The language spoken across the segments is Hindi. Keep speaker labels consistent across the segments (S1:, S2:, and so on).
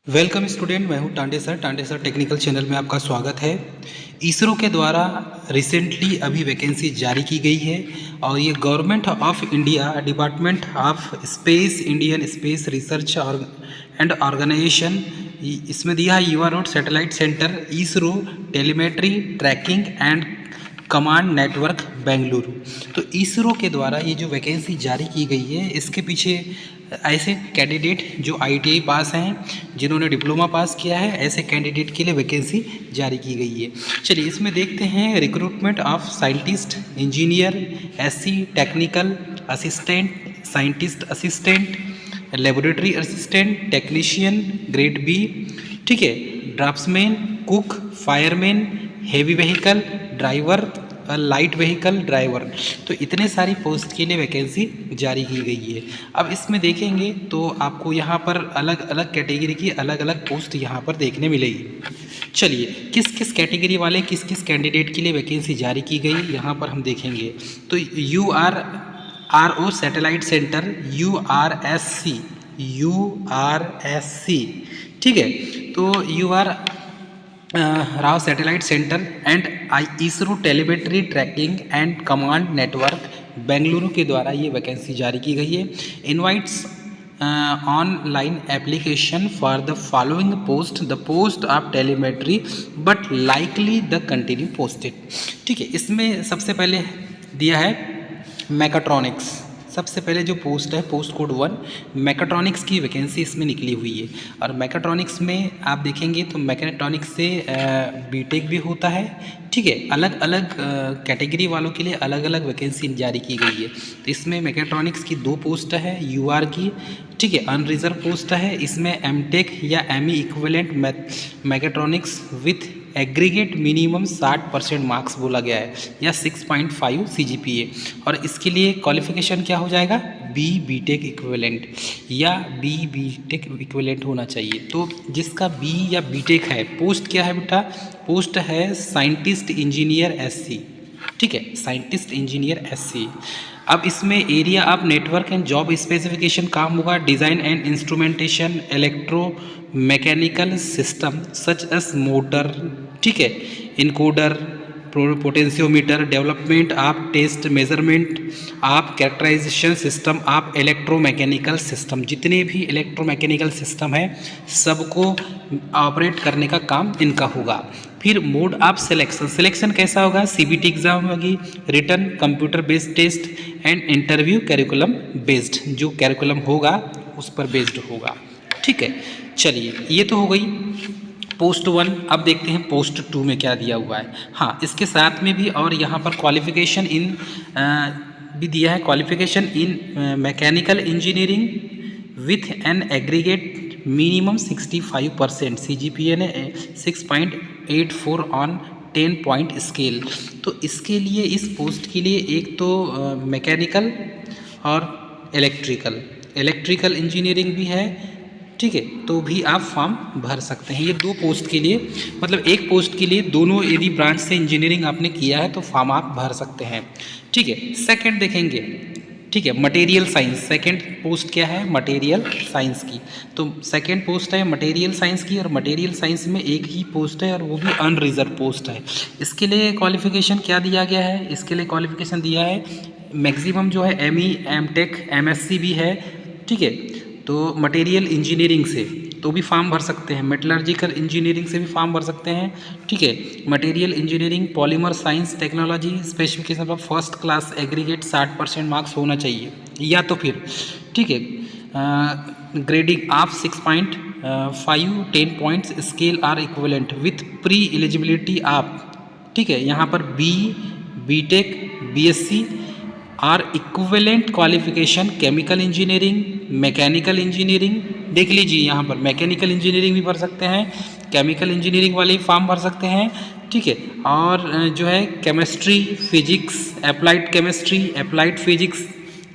S1: वेलकम स्टूडेंट, मैं हूं टांडे सर टेक्निकल चैनल में आपका स्वागत है। इसरो के द्वारा रिसेंटली अभी वैकेंसी जारी की गई है और ये government of India department of space Indian space research and organisation इसमें दिया है युवा रोड satellite centre ISRO telemetry tracking and command network Bengaluru. तो इसरो के द्वारा ये जो वैकेंसी जारी की गई है, इसके पीछे ऐसे कैंडिडेट जो ITI पास हैं, जिन्होंने डिप्लोमा पास किया है, ऐसे कैंडिडेट के लिए वैकेंसी जारी की गई है। चलिए इसमें देखते हैं recruitment of scientist, engineer, SC technical assistant, scientist assistant, laboratory assistant, technician grade B, ठीक है, draughtsman, cook, fireman, heavy vehicle driver, light vehicle driver. तो इतने सारी पोस्ट के लिए वैकेंसी जारी की गई है। अब इसमें देखेंगे तो आपको यहाँ पर अलग अलग कैटेगरी की अलग अलग पोस्ट यहाँ पर देखने मिलेगी। चलिए किस किस कैटेगरी वाले किस किस कैंडिडेट के लिए वैकेंसी जारी की गई यहाँ पर हम देखेंगे। तो RO सैटेलाइट सेंटर URSC, ठीक है। तो Rao satellite centre and ISRO telemetry tracking and command network Bengaluru के द्वारा ये वैकेंसी जारी की गई है। Invites online application for the following post, the post of telemetry but likely the continue posted, ठीक है। इसमें सबसे पहले दिया है मैकाट्रॉनिक्स। सबसे पहले जो पोस्ट है पोस्ट कोड 1 मैकाट्रॉनिक्स की वैकेंसी इसमें निकली हुई है। और मैकाट्रॉनिक्स में आप देखेंगे तो मैकाट्रॉनिक्स से BTech भी होता है, ठीक है। अलग अलग कैटेगरी वालों के लिए अलग अलग वैकेंसी जारी की गई है। तो इसमें मैकाट्रॉनिक्स की 2 पोस्ट है UR की, ठीक है, अनरिजर्व पोस्ट है। इसमें MTech या ME equivalent mechatronics with aggregate minimum 60% marks बोला गया है या 6.5 CGPA। और इसके लिए क्वालिफिकेशन क्या हो जाएगा, BTech इक्विवेलेंट या BTech इक्विवेलेंट होना चाहिए। तो जिसका B या BTech है, पोस्ट क्या है बेटा, पोस्ट है साइंटिस्ट इंजीनियर SC, ठीक है, साइंटिस्ट इंजीनियर SC। अब इसमें area of network and job specification काम होगा design and instrumentation electro mechanical system such as motor, ठीक है, encoder, potentiometer, development of test measurement of characterisation system of electromechanical system. जितने भी इलेक्ट्रोमैकेनिकल सिस्टम है सबको ऑपरेट करने का काम इनका होगा। फिर मोड ऑफ सिलेक्शन कैसा होगा, CBT एग्जाम होगी, written computer based test and interview curriculum based, जो कैरिकुलम होगा उस पर बेस्ड होगा, ठीक है। चलिए ये तो हो गई पोस्ट 1। अब देखते हैं पोस्ट 2 में क्या दिया हुआ है। हाँ, इसके साथ में भी और यहाँ पर क्वालिफिकेशन इन भी दिया है, qualification in mechanical engineering with an aggregate minimum 65% CGPA ने 6.84 ऑन 10 पॉइंट स्केल। तो इसके लिए इस पोस्ट के लिए एक तो मैकेनिकल और इलेक्ट्रिकल इंजीनियरिंग भी है, ठीक है। तो भी आप फॉर्म भर सकते हैं। ये 2 पोस्ट के लिए, मतलब एक पोस्ट के लिए दोनों यदि ब्रांच से इंजीनियरिंग आपने किया है तो फॉर्म आप भर सकते हैं, ठीक है। सेकंड देखेंगे, ठीक है, मटेरियल साइंस। सेकंड पोस्ट क्या है, मटेरियल साइंस की। तो सेकंड पोस्ट है मटेरियल साइंस की और मटेरियल साइंस में एक ही पोस्ट है और वो भी अनरिजर्व पोस्ट है। इसके लिए क्वालिफिकेशन क्या दिया गया है, इसके लिए क्वालिफिकेशन दिया है मैक्सिमम जो है ME MTech MSc भी है, ठीक है। तो मटेरियल इंजीनियरिंग से तो भी फॉर्म भर सकते हैं, मेटलर्जिकल इंजीनियरिंग से भी फॉर्म भर सकते हैं, ठीक है। Material engineering, polymer science technology, specification of first class aggregate 60% marks होना चाहिए, या तो फिर, ठीक है, grading of 6.5 10 points scale or equivalent with pre eligibility of, ठीक है, यहाँ पर BTech BSc or equivalent qualification chemical engineering, mechanical engineering. देख लीजिए यहाँ पर मैकेनिकल इंजीनियरिंग भी भर सकते हैं, केमिकल इंजीनियरिंग वाले भी फॉर्म भर सकते हैं, ठीक है। और जो है chemistry, physics, applied chemistry, applied physics,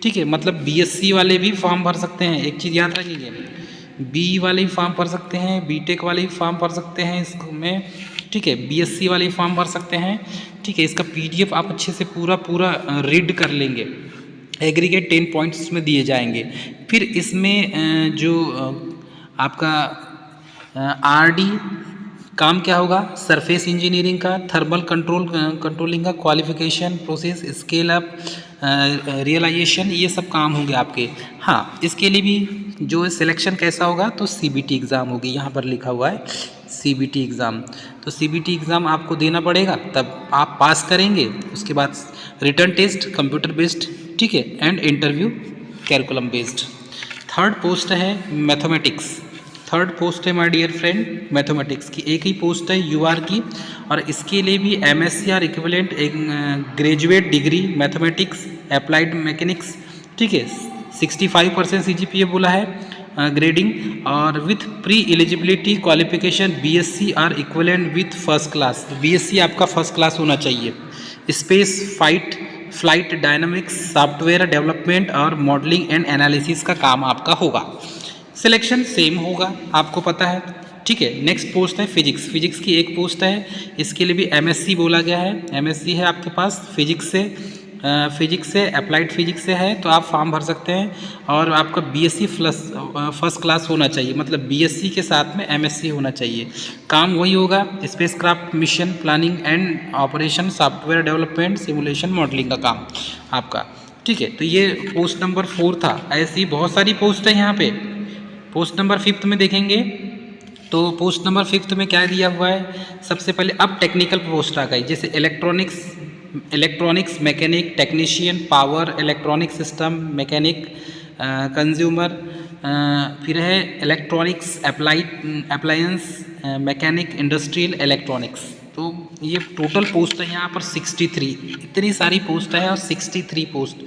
S1: ठीक है, मतलब BSc वाले भी फॉर्म भर सकते हैं। एक चीज़ याद रखिए, B वाले भी फॉर्म भर सकते हैं, BTech वाले भी फॉर्म भर सकते हैं इसमें, ठीक है, BSc वाले भी फॉर्म भर सकते हैं, ठीक है। इसका PDF आप अच्छे से पूरा रीड कर लेंगे, एग्रीगेट 10 पॉइंट्स में दिए जाएंगे। फिर इसमें जो आपका RD काम क्या होगा, सरफेस इंजीनियरिंग का, थर्मल कंट्रोलिंग का, qualification process, scale up, realisation, ये सब काम होंगे आपके। हाँ, इसके लिए भी जो सिलेक्शन कैसा होगा, तो CBT एग्ज़ाम होगी, यहाँ पर लिखा हुआ है CBT एग्ज़ाम। तो CBT एग्ज़ाम आपको देना पड़ेगा, तब आप पास करेंगे। उसके बाद रिटर्न टेस्ट कंप्यूटर बेस्ड, ठीक है, एंड इंटरव्यू कैलकुलम बेस्ड। थर्ड पोस्ट है मैथमेटिक्स। थर्ड पोस्ट है माय डियर फ्रेंड मैथमेटिक्स की, एक ही पोस्ट है UR की, और इसके लिए भी MSc और इक्विवेलेंट एक graduate degree mathematics applied mechanics, ठीक है, 65% CGPA बोला है ग्रेडिंग, और with pre eligibility qualification BSc और equivalent with first class. BSc आपका फर्स्ट क्लास होना चाहिए। Space flight dynamics, software development और मॉडलिंग एंड एनालिसिस का काम आपका होगा। सिलेक्शन सेम होगा, आपको पता है, ठीक है। नेक्स्ट पोस्ट है फिजिक्स। फिजिक्स की एक पोस्ट है, इसके लिए भी MSc बोला गया है। MSc है आपके पास फिजिक्स से अप्लाइड फिजिक्स से है, तो आप फॉर्म भर सकते हैं। और आपका BSc फर्स्ट क्लास होना चाहिए, मतलब BSc के साथ में MSc होना चाहिए। काम वही होगा, spacecraft mission planning and operation, software development, simulation, modelling का काम आपका, ठीक है। तो ये पोस्ट नंबर 4 था। ऐसी बहुत सारी पोस्ट है यहाँ पे। पोस्ट नंबर 5 में देखेंगे तो पोस्ट नंबर 5 में क्या दिया हुआ है, सबसे पहले अब टेक्निकल पोस्ट आ गई, जैसे electronics mechanic, technician, power electronic system mechanic, consumer, फिर है electronics appliance mechanic, industrial electronics. तो ये टोटल पोस्ट है यहाँ पर 63, इतनी सारी पोस्ट है, और 63 पोस्ट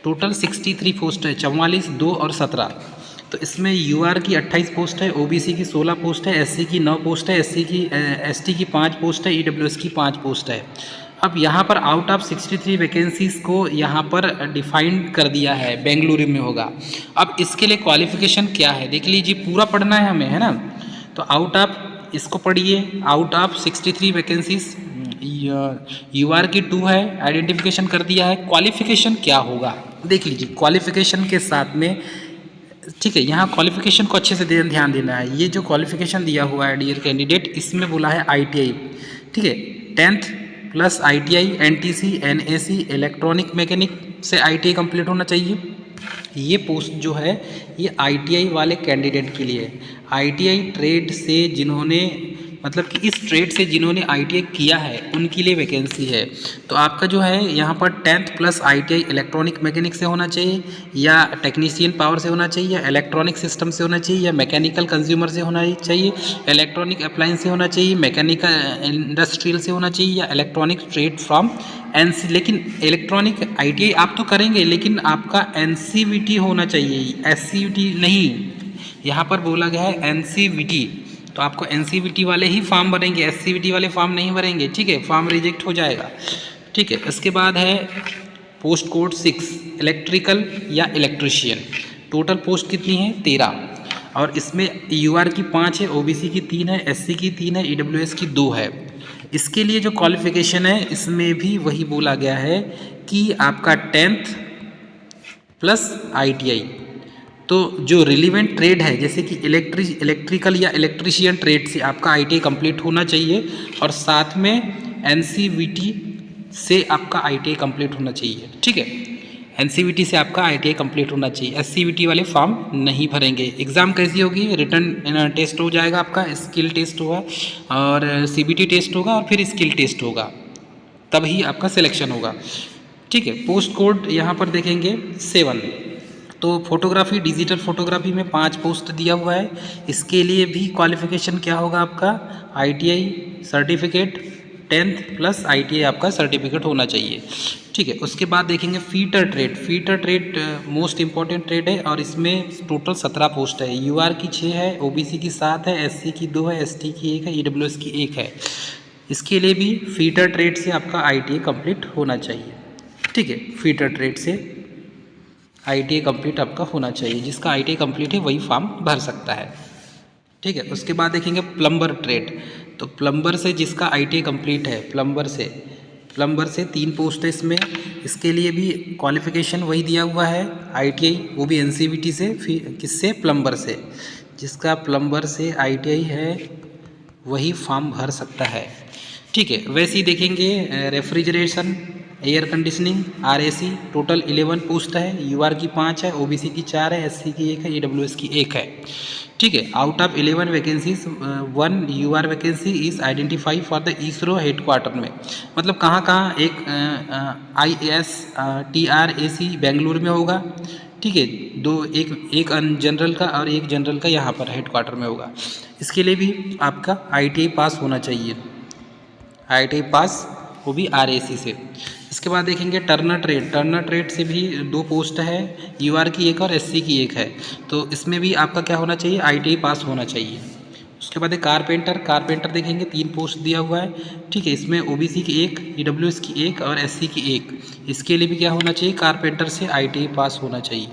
S1: टोटल 63 पोस्ट है, 44, 2 और 17। तो इसमें UR की 28 पोस्ट है, OBC की 16 पोस्ट है, SC की 9 पोस्ट है, ST की 5 पोस्ट है, EWS की 5 पोस्ट है। अब यहाँ पर आउट ऑफ 63 वैकेंसीज़ को यहाँ पर डिफाइन कर दिया है, बेंगलुरु में होगा। अब इसके लिए क्वालिफिकेशन क्या है देख लीजिए, पूरा पढ़ना है हमें, है ना। तो आउट ऑफ, इसको पढ़िए, आउट ऑफ 63 वैकेंसीज UR की 2 है, आइडेंटिफिकेशन कर दिया है। क्वालिफिकेशन क्या होगा देख लीजिए, क्वालिफिकेशन के साथ में, ठीक है, यहाँ क्वालिफिकेशन को अच्छे से ध्यान देना है। ये जो क्वालिफिकेशन दिया हुआ है डियर कैंडिडेट, इसमें बोला है ITI, ठीक है, 10th plus ITI, NTC, NAC, electronic mechanic से ITI कंप्लीट होना चाहिए। ये पोस्ट जो है ये ITI वाले कैंडिडेट के लिए, ITI ट्रेड से जिन्होंने, मतलब कि इस ट्रेड से जिन्होंने ITI किया है उनके लिए वैकेंसी है। तो आपका जो है यहाँ पर 10th plus ITI electronic mechanic से होना चाहिए, या टेक्नीशियन पावर से होना चाहिए, या इलेक्ट्रॉनिक सिस्टम से होना चाहिए, या मैकेनिकल कंज्यूमर से होना चाहिए, इलेक्ट्रॉनिक अप्लायंस से होना चाहिए, मैकेनिकल इंडस्ट्रियल से होना चाहिए, या इलेक्ट्रॉनिक ट्रेड फ्रॉम NC। लेकिन इलेक्ट्रॉनिक ITI आप तो करेंगे, लेकिन आपका NCVT होना चाहिए, SCVT नहीं। यहाँ पर बोला गया है NCVT, तो आपको NCVT वाले ही फॉर्म भरेंगे, SCVT वाले फॉर्म नहीं भरेंगे, ठीक है, फॉर्म रिजेक्ट हो जाएगा, ठीक है। इसके बाद है पोस्ट कोड 6 इलेक्ट्रिकल या इलेक्ट्रीशियन। टोटल पोस्ट कितनी है 13, और इसमें UR की 5 है, OBC की 3 है, SC की 3 है, EWS की 2 है। इसके लिए जो क्वालिफिकेशन है इसमें भी वही बोला गया है कि आपका 10th प्लस ITI। तो जो रिलीवेंट ट्रेड है, जैसे कि इलेक्ट्रिकल या इलेक्ट्रीशियन ट्रेड से आपका ITI कंप्लीट होना चाहिए, और साथ में NCVT से आपका ITI कंप्लीट होना चाहिए, ठीक है। NCVT से आपका ITI कंप्लीट होना चाहिए। SCVT वाले फॉर्म नहीं भरेंगे। एग्ज़ाम कैसी होगी, रिटर्न टेस्ट हो जाएगा आपका, स्किल टेस्ट होगा, और CBT टेस्ट होगा, और फिर स्किल टेस्ट होगा, तभी आपका सिलेक्शन होगा, ठीक है। पोस्ट कोड यहाँ पर देखेंगे 7। तो फोटोग्राफी, डिजिटल फोटोग्राफी में 5 पोस्ट दिया हुआ है। इसके लिए भी क्वालिफिकेशन क्या होगा आपका, ITI certificate, 10th plus ITI आपका सर्टिफिकेट होना चाहिए, ठीक है। उसके बाद देखेंगे fitter trade. Fitter trade most important trade है, और इसमें टोटल 17 पोस्ट है। UR की 6 है, OBC की 7 है, SC की 2 है, ST की 1 है, EWS की 1 है। इसके लिए भी फीटर ट्रेड से आपका ITI कंप्लीट होना चाहिए, ठीक है। फीटर ट्रेड से ITI कंप्लीट आपका होना चाहिए, जिसका ITI कंप्लीट है वही फॉर्म भर सकता है, ठीक है। उसके बाद देखेंगे प्लम्बर ट्रेड। तो प्लम्बर से जिसका ITI कंप्लीट है, प्लम्बर से 3 पोस्ट है इसमें। इसके लिए भी क्वालिफिकेशन वही दिया हुआ है, ITI, वो भी NCVT से, फिर किससे, प्लम्बर से, जिसका प्लम्बर से ITI है वही फॉर्म भर सकता है। ठीक है, वैसे ही देखेंगे refrigeration, air conditioning, RAC total 11 post है। UR की 5 है, OBC की 4 है, SC की 1 है, EWS की 1 है। ठीक है, out of 11 vacancies 1 UR vacancy is identify for the ISRO headquarter में। मतलब कहाँ कहाँ, एक ISTRAC बेंगलुरु में होगा। ठीक है, एक जनरल का और एक जनरल का यहाँ पर हेडक्वार्टर में होगा। इसके लिए भी आपका ITI पास होना चाहिए, ITI पास, वो भी RAC से। इसके बाद देखेंगे टर्नर ट्रेड से भी 2 पोस्ट है, UR की 1 और SC की 1 है। तो इसमें भी आपका क्या होना चाहिए, ITI पास होना चाहिए। उसके बाद कारपेंटर देखेंगे 3 पोस्ट दिया हुआ है। ठीक है, इसमें OBC की 1, EWS की 1 और SC की 1। इसके लिए भी क्या होना चाहिए, कारपेंटर से ITI पास होना चाहिए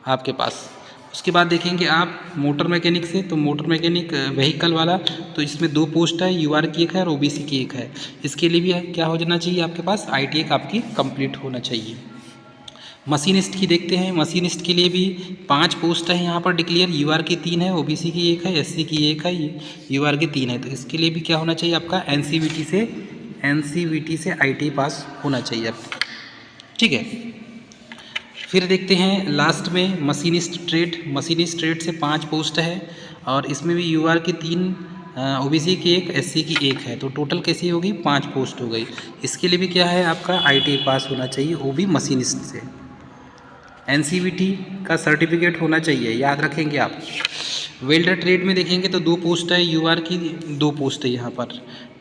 S1: आपके पास। उसके बाद देखेंगे आप मोटर मैकेनिक से, तो मोटर मैकेनिक व्हीकल वाला, तो इसमें 2 पोस्ट है, UR की 1 है और OBC की 1 है। इसके लिए भी क्या हो जाना चाहिए आपके पास, ITI आपकी कंप्लीट होना चाहिए। मशीनिस्ट की देखते हैं, मशीनिस्ट के लिए भी 5 पोस्ट है यहाँ पर डिक्लेयर, UR की 3 है, OBC की 1 है, SC की 1 है, UR की 3 है। तो इसके लिए भी क्या होना चाहिए आपका, NCVT से ITI पास होना चाहिए आपका। ठीक है, फिर देखते हैं लास्ट में मशीनिस्ट ट्रेड से 5 पोस्ट है और इसमें भी UR की 3, OBC की 1, SC की 1 है। तो टोटल कैसी होगी, 5 पोस्ट हो गई। इसके लिए भी क्या है आपका, ITI पास होना चाहिए, वो भी मशीनिस्ट से। NCVT का सर्टिफिकेट होना चाहिए, याद रखेंगे आप। वेल्डर ट्रेड में देखेंगे तो 2 पोस्ट है, UR की 2 पोस्ट है यहाँ पर।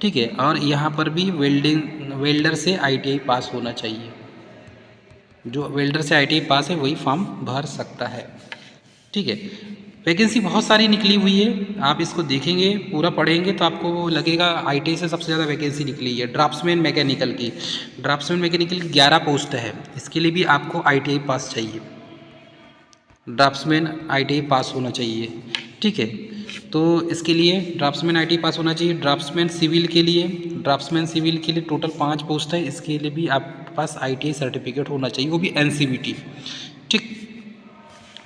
S1: ठीक है, और यहाँ पर भी वेल्डर से ITI पास होना चाहिए। जो वेल्डर से ITI पास है वही फॉर्म भर सकता है। ठीक है, वैकेंसी बहुत सारी निकली हुई है, आप इसको देखेंगे, पूरा पढ़ेंगे तो आपको लगेगा ITI से सबसे ज़्यादा वैकेंसी निकली है। ड्राफ्ट्समैन मैकेनिकल की 11 पोस्ट है, इसके लिए भी आपको ITI पास चाहिए, ड्राफ्ट्समैन ITI पास होना चाहिए। ठीक है, तो इसके लिए ड्राफ्ट्समैन ITI पास होना चाहिए। ड्राफ्ट्समैन सिविल के लिए टोटल 5 पोस्ट है, इसके लिए भी आपके पास ITI सर्टिफिकेट होना चाहिए, वो भी NCVT। ठीक,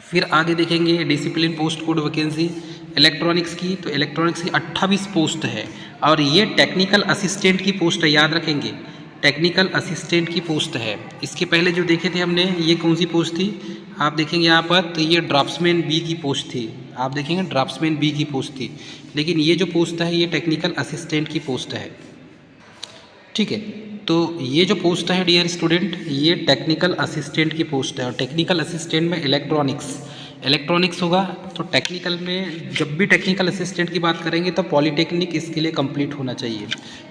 S1: फिर आगे देखेंगे discipline post code vacancy electronics की, तो इलेक्ट्रॉनिक्स की 28 पोस्ट है और ये टेक्निकल असिस्टेंट की पोस्ट है, याद रखेंगे, टेक्निकल असिस्टेंट की पोस्ट है। इसके पहले जो देखे थे हमने, ये कौन सी पोस्ट थी, आप देखेंगे यहाँ पर, तो ये ड्राफ्ट्समैन B की पोस्ट थी, आप देखेंगे ड्राफ्ट्समैन B की पोस्ट थी, लेकिन ये जो पोस्ट है ये टेक्निकल असिस्टेंट की पोस्ट है। ठीक है, तो ये जो पोस्ट है डियर स्टूडेंट, ये टेक्निकल असिस्टेंट की पोस्ट है और टेक्निकल असिस्टेंट में इलेक्ट्रॉनिक्स होगा। तो टेक्निकल में जब भी टेक्निकल असिस्टेंट की बात करेंगे तो पॉलीटेक्निक इसके लिए कंप्लीट होना चाहिए।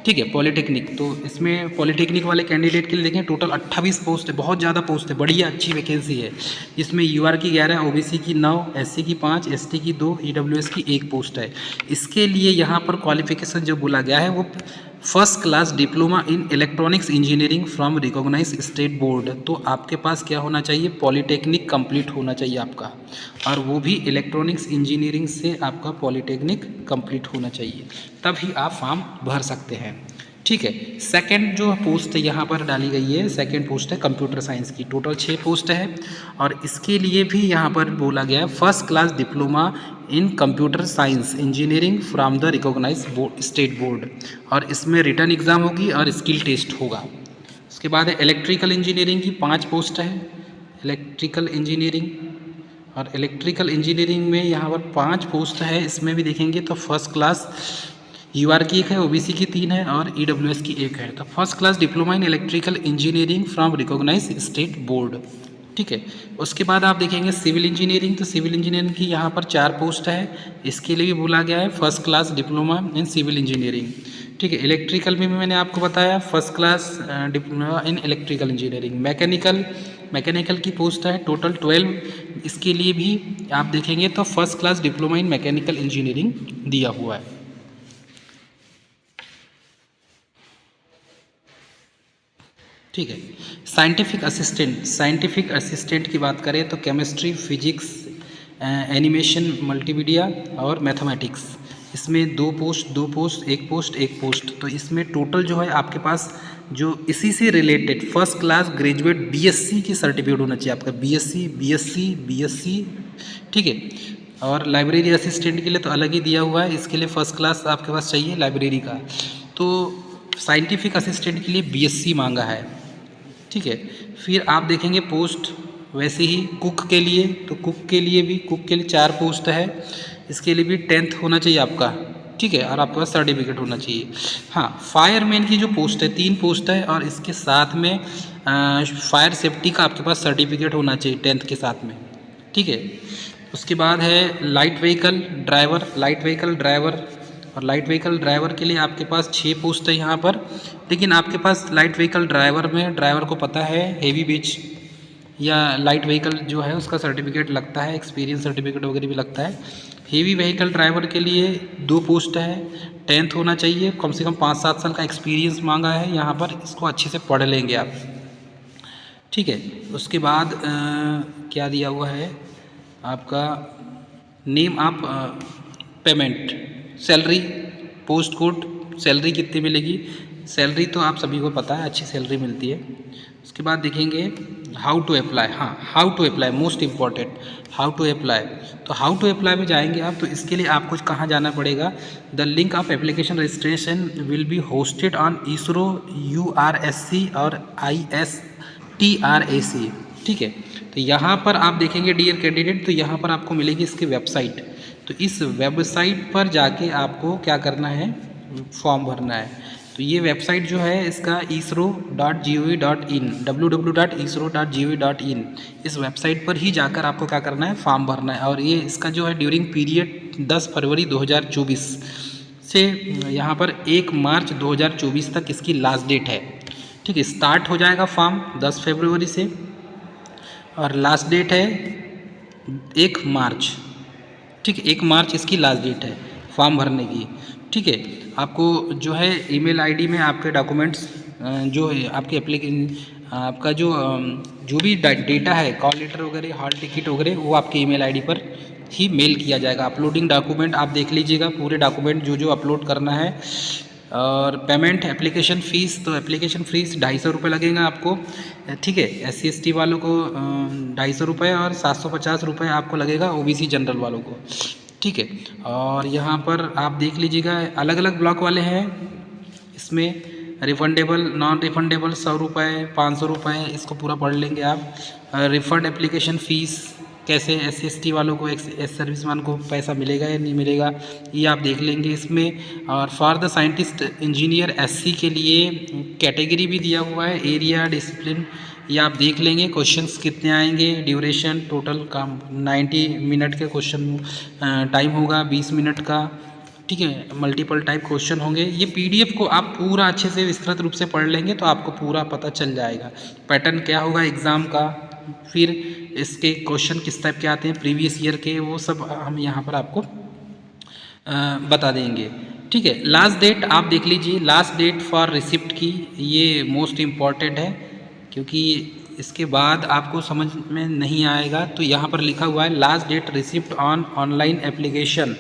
S1: ठीक है, पॉलीटेक्निक, तो इसमें पॉलीटेक्निक वाले कैंडिडेट के लिए देखें टोटल 28 पोस्ट है, बहुत ज़्यादा पोस्ट है, बढ़िया अच्छी वैकेंसी है। इसमें UR की 11, OBC की 9, SC की 5, ST की 2, EWS की 1 पोस्ट है। इसके लिए यहाँ पर क्वालिफिकेशन जो बोला गया है वो first class diploma in electronics engineering from recognised state board. तो आपके पास क्या होना चाहिए, पॉलीटेक्निक कंप्लीट होना चाहिए आपका, और वो भी इलेक्ट्रॉनिक्स इंजीनियरिंग से आपका पॉलीटेक्निक कंप्लीट होना चाहिए, तभी आप फॉर्म भर सकते हैं। ठीक है, सेकंड जो पोस्ट यहाँ पर डाली गई है, सेकंड पोस्ट है कंप्यूटर साइंस की, टोटल 6 पोस्ट है और इसके लिए भी यहाँ पर बोला गया है first class diploma in computer science engineering from the recognise state board, और इसमें रिटन एग्ज़ाम होगी और स्किल टेस्ट होगा। उसके बाद है इलेक्ट्रिकल इंजीनियरिंग की 5 पोस्ट है, इलेक्ट्रिकल इंजीनियरिंग में यहाँ पर 5 पोस्ट है। इसमें भी देखेंगे तो फर्स्ट क्लास UR की 1 है, OBC की 3 है और EWS की 1 है। तो first class diploma in electrical engineering from recognise state board. ठीक है, उसके बाद आप देखेंगे सिविल इंजीनियरिंग, तो सिविल इंजीनियरिंग की यहाँ पर 4 पोस्ट है, इसके लिए भी बोला गया है first class diploma in civil engineering. ठीक है, इलेक्ट्रिकल में भी मैंने आपको बताया first class diploma in electrical engineering. Mechanical की पोस्ट है टोटल 12, इसके लिए भी आप देखेंगे तो first class diploma in mechanical engineering दिया हुआ है। ठीक है, साइंटिफिक असिस्टेंट की बात करें तो केमिस्ट्री, फिजिक्स, एनिमेशन, मल्टीमीडिया और मैथमेटिक्स, इसमें 2 पोस्ट, एक पोस्ट। तो इसमें टोटल जो है आपके पास जो इसी से related first class graduate BSc की सर्टिफिकेट होना चाहिए आपका, BSc। ठीक है, और लाइब्रेरी असिस्टेंट के लिए तो अलग ही दिया हुआ है, इसके लिए फर्स्ट क्लास आपके पास चाहिए लाइब्रेरी का। तो साइंटिफिक असिस्टेंट के लिए बीएससी मांगा है, ठीक है। फिर आप देखेंगे पोस्ट वैसे ही कुक के लिए, तो कुक के लिए 4 पोस्ट है, इसके लिए भी 10th होना चाहिए आपका, ठीक है, और आपके पास सर्टिफिकेट होना चाहिए। हाँ, फायरमैन की जो पोस्ट है 3 पोस्ट है, और इसके साथ में फायर सेफ्टी का आपके पास सर्टिफिकेट होना चाहिए 10th के साथ में, ठीक है। उसके बाद है लाइट व्हीकल ड्राइवर, और लाइट व्हीकल ड्राइवर के लिए आपके पास 6 पोस्ट है यहाँ पर। लेकिन आपके पास लाइट व्हीकल ड्राइवर में ड्राइवर को पता है हेवी बीच या लाइट व्हीकल जो है उसका सर्टिफिकेट लगता है, एक्सपीरियंस सर्टिफिकेट वगैरह भी लगता है। हेवी व्हीकल ड्राइवर के लिए 2 पोस्ट है, 10th होना चाहिए, कम से कम 5-7 साल का एक्सपीरियंस मांगा है यहाँ पर, इसको अच्छे से पढ़ लेंगे आप, ठीक है। उसके बाद क्या दिया हुआ है आपका नेम आप payment, salary, post code, salary कितनी मिलेगी, सैलरी तो आप सभी को पता है, अच्छी सैलरी मिलती है। उसके बाद देखेंगे हाउ टू अप्लाई, हाँ how to apply most important, how to apply. तो हाउ टू अप्लाई में जाएंगे आप, तो इसके लिए आपको कहाँ जाना पड़ेगा, the link of application registration will be hosted on ISRO URSC और ISTRAC, ठीक है। तो यहाँ पर आप देखेंगे डियर कैंडिडेट, तो यहाँ पर आपको मिलेगी इसकी वेबसाइट, तो इस वेबसाइट पर जाके आपको क्या करना है, फॉर्म भरना है। तो ये वेबसाइट जो है इसका isro.gov.in, www.isro.gov.in, इस वेबसाइट पर ही जाकर आपको क्या करना है, फॉर्म भरना है। और ये इसका जो है ड्यूरिंग पीरियड 10 फरवरी 2024 से यहाँ पर 1 मार्च 2024 तक इसकी लास्ट डेट है, ठीक है। स्टार्ट हो जाएगा फॉर्म 10 फरवरी से और लास्ट डेट है 1 मार्च, ठीक है। 1 मार्च इसकी लास्ट डेट है फॉर्म भरने की, ठीक है। आपको जो है ईमेल आईडी में आपके डॉक्यूमेंट्स जो है आपके आपका जो भी डेटा है, कॉल लेटर वगैरह, हॉल टिकट वगैरह, वो आपके ईमेल आईडी पर ही मेल किया जाएगा। अपलोडिंग डॉक्यूमेंट आप देख लीजिएगा, पूरे डॉक्यूमेंट जो अपलोड करना है। और पेमेंट एप्लीकेशन फ़ीस, तो एप्लीकेशन फ़ीस 250 रुपये लगेगा आपको, ठीक है। SC ST वालों को 250 रुपये और 750 रुपये आपको लगेगा OBC जनरल वालों को, ठीक है। और यहाँ पर आप देख लीजिएगा अलग अलग ब्लॉक वाले हैं, इसमें रिफंडेबल, नॉन रिफंडेबल 100 रुपये, 500 रुपये, इसको पूरा पढ़ लेंगे आप। रिफंड एप्लीकेशन फ़ीस कैसे SC ST वालों को, एक्स सर्विसमैन को पैसा मिलेगा या नहीं मिलेगा, ये आप देख लेंगे इसमें। और for the scientist engineer SC के लिए कैटेगरी भी दिया हुआ है, एरिया, डिसिप्लिन, ये आप देख लेंगे। क्वेश्चंस कितने आएंगे, ड्यूरेशन टोटल काम 90 मिनट के क्वेश्चन टाइम होगा, 20 मिनट का, ठीक है। मल्टीपल टाइप क्वेश्चन होंगे। ये PDF को आप पूरा अच्छे से विस्तृत रूप से पढ़ लेंगे तो आपको पूरा पता चल जाएगा पैटर्न क्या होगा एग्ज़ाम का, फिर इसके क्वेश्चन किस टाइप के आते हैं प्रीवियस ईयर के, वो सब हम यहाँ पर आपको बता देंगे, ठीक है। लास्ट डेट आप देख लीजिए, लास्ट डेट फॉर रिसिप्ट की, ये मोस्ट इम्पॉर्टेंट है क्योंकि इसके बाद आपको समझ में नहीं आएगा। तो यहाँ पर लिखा हुआ है last date receipt on online application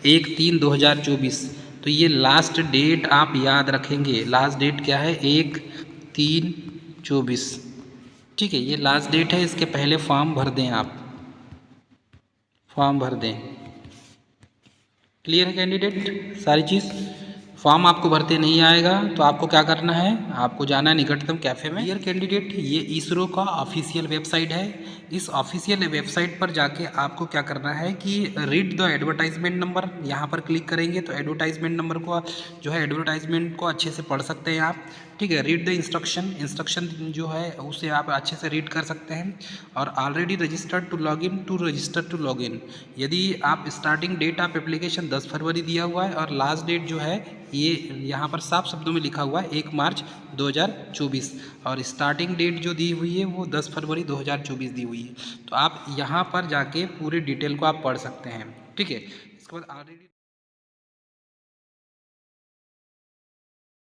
S1: 1/3/2024, तो ये लास्ट डेट आप याद रखेंगे। लास्ट डेट क्या है, 1/3/24, ठीक है। ये लास्ट डेट है, इसके पहले फॉर्म भर दें आप, फॉर्म भर दें। क्लियर है कैंडिडेट सारी चीज़। फॉर्म आपको भरते नहीं आएगा तो आपको क्या करना है, आपको जाना है निकटतम कैफ़े में। डियर कैंडिडेट, ये इसरो का ऑफिशियल वेबसाइट है। इस ऑफिशियल वेबसाइट पर जाके आपको क्या करना है कि रीड द एडवर्टाइजमेंट नंबर, यहाँ पर क्लिक करेंगे तो एडवर्टाइजमेंट नंबर को जो है एडवर्टाइजमेंट को अच्छे से पढ़ सकते हैं आप, ठीक है। रीड द इंस्ट्रक्शन जो है उसे आप अच्छे से रीड कर सकते हैं। और already registered to login to register to login, यदि आप स्टार्टिंग डेट ऑफ एप्लीकेशन 10 फरवरी दिया हुआ है और लास्ट डेट जो है ये यहाँ पर साफ शब्दों में लिखा हुआ है 1 मार्च 2024, और स्टार्टिंग डेट जो दी हुई है वो 10 फरवरी 2024 दी हुई है। तो आप यहाँ पर जाके पूरी डिटेल को आप पढ़ सकते हैं, ठीक है। इसके बाद ऑलरेडी